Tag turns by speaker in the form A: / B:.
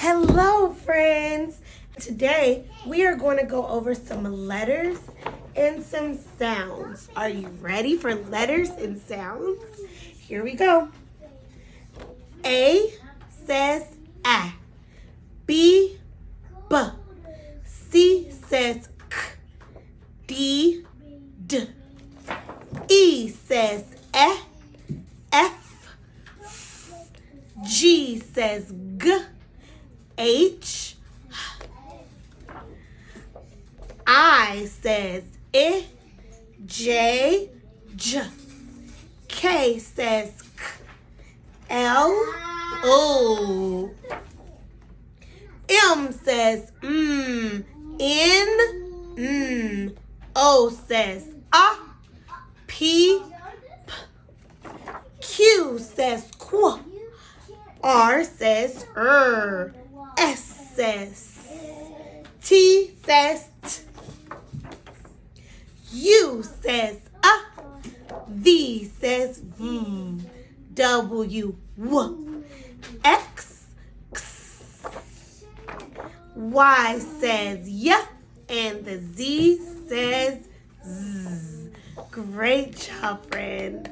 A: Hello, friends. Today, we are going to go over some letters and some sounds. Are you ready for letters and sounds? Here we go. A says A. B, B. C says K. D, D. E says E. F. G says G. H. I says I. J. J. K says K. L. O. M says N. O says A. P. P. Q says Qu. R says R. S says T says T. U says V says V. W W. X X. Y says Y. And the Z says Z. Great job, friends.